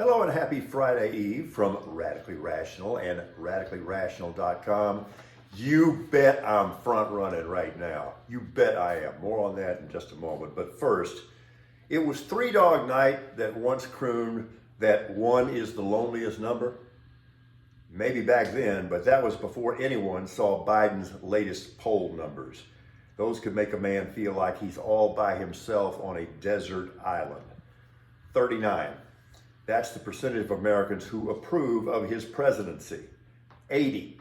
Hello and happy Friday Eve from Radically Rational and radicallyrational.com. You bet I'm front running right now. You bet I am. More on that in just a moment. But first, it was Three Dog Night that once crooned that one is the loneliest number. Maybe back then, but that was before anyone saw Biden's latest poll numbers. Those could make a man feel like he's all by himself on a desert island. 39. That's the percentage of Americans who approve of his presidency. 80.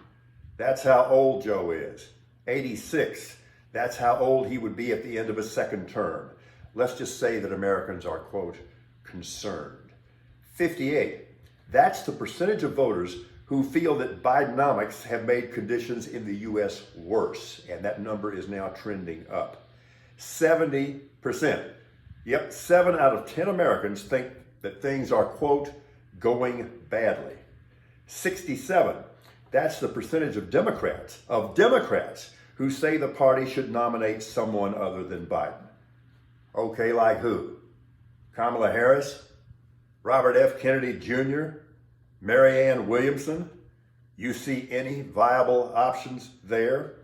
That's how old Joe is. 86. That's how old he would be at the end of his second term. Let's just say that Americans are, quote, concerned. 58. That's the percentage of voters who feel that Bidenomics have made conditions in the U.S. worse, and that number is now trending up. 70%. Yep, 7 out of 10 Americans think that things are, quote, going badly. 67. That's the percentage of Democrats who say the party should nominate someone other than Biden. Okay, like who? Kamala Harris? Robert F. Kennedy Jr.? Marianne Williamson? You see any viable options there?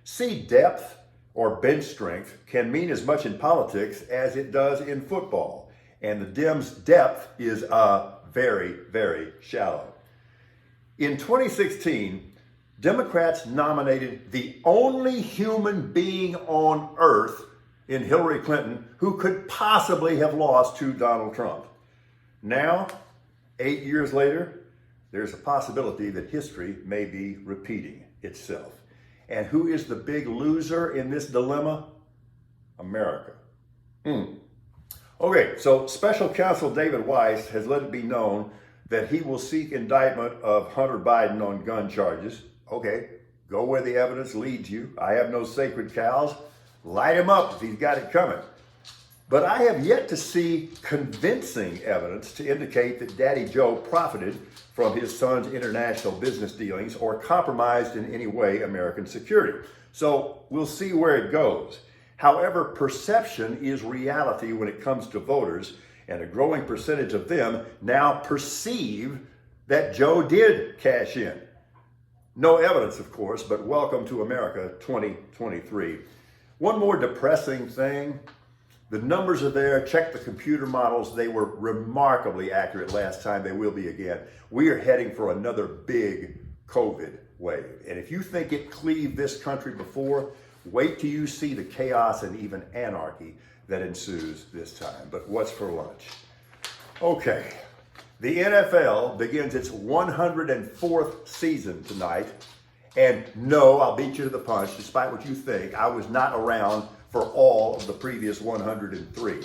See, depth or bench strength can mean as much in politics as it does in football. And the Dems' depth is very, very shallow. In 2016, Democrats nominated the only human being on earth in Hillary Clinton who could possibly have lost to Donald Trump. Now, 8 years later, there's a possibility that history may be repeating itself. And who is the big loser in this dilemma? America. Okay, so Special Counsel David Weiss has let it be known that he will seek indictment of Hunter Biden on gun charges. Okay, go where the evidence leads you. I have no sacred cows. Light him up if he's got it coming. But I have yet to see convincing evidence to indicate that Daddy Joe profited from his son's international business dealings or compromised in any way American security. So we'll see where it goes. However, perception is reality when it comes to voters, and a growing percentage of them now perceive that Joe did cash in. No evidence, of course, but welcome to America 2023. One more depressing thing. The numbers are there. Check the computer models. They were remarkably accurate last time. They will be again. We are heading for another big COVID wave. And if you think it cleaved this country before, wait till you see the chaos and even anarchy that ensues this time. But what's for lunch? Okay, the NFL begins its 104th season tonight. And no, I'll beat you to the punch, despite what you think. I was not around for all of the previous 103.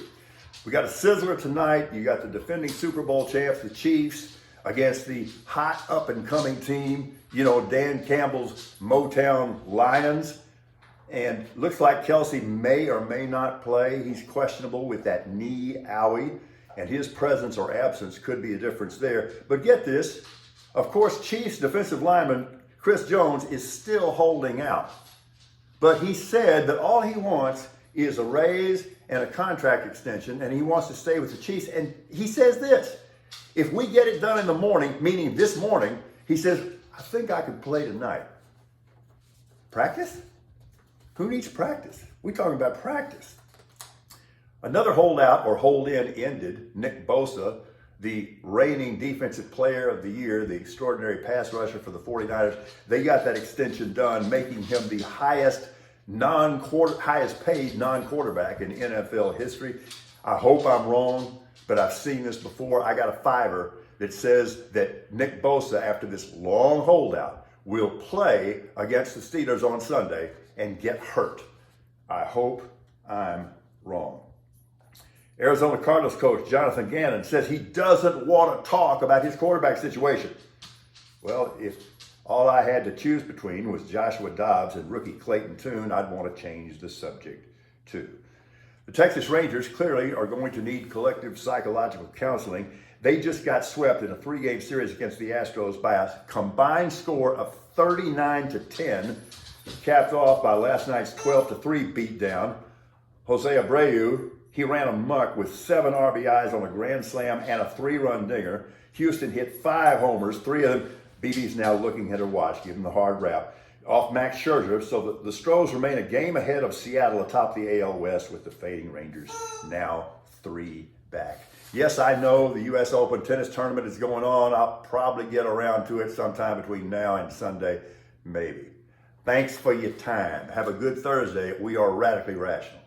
We got a sizzler tonight. You got the defending Super Bowl champs, the Chiefs, against the hot up-and-coming team, Dan Campbell's Motown Lions. And looks like Kelsey may or may not play. He's questionable with that knee owie, and his presence or absence could be a difference there. But get this, of course, Chiefs defensive lineman Chris Jones is still holding out. But he said that all he wants is a raise and a contract extension, and he wants to stay with the Chiefs. And he says this, if we get it done in the morning, meaning this morning, he says, I think I could play tonight. Practice? Who needs practice? We're talking about practice. Another holdout or hold-in ended. Nick Bosa, the reigning defensive player of the year, the extraordinary pass rusher for the 49ers, they got that extension done, making him the highest paid non-quarterback in NFL history. I hope I'm wrong, but I've seen this before. I got a fiver that says that Nick Bosa, after this long holdout, will play against the Steelers on Sunday and get hurt. I hope I'm wrong. Arizona Cardinals coach Jonathan Gannon says he doesn't want to talk about his quarterback situation. Well, if all I had to choose between was Joshua Dobbs and rookie Clayton Tune, I'd want to change the subject too. The Texas Rangers clearly are going to need collective psychological counseling. They just got swept in a 3-game series against the Astros by a combined score of 39-10, capped off by last night's 12-3 beatdown. Jose Abreu, He ran amok with 7 RBIs on a grand slam and a 3-run dinger. Houston hit 5 homers, 3 of them. BB's now looking at her watch, giving the hard rap off Max Scherzer. So the Stros remain a game ahead of Seattle atop the AL West, with the fading Rangers now 3 back. Yes, I know the U.S. Open tennis tournament is going on. I'll probably get around to it sometime between now and Sunday, maybe. Thanks for your time. Have a good Thursday. We are Radically Rational.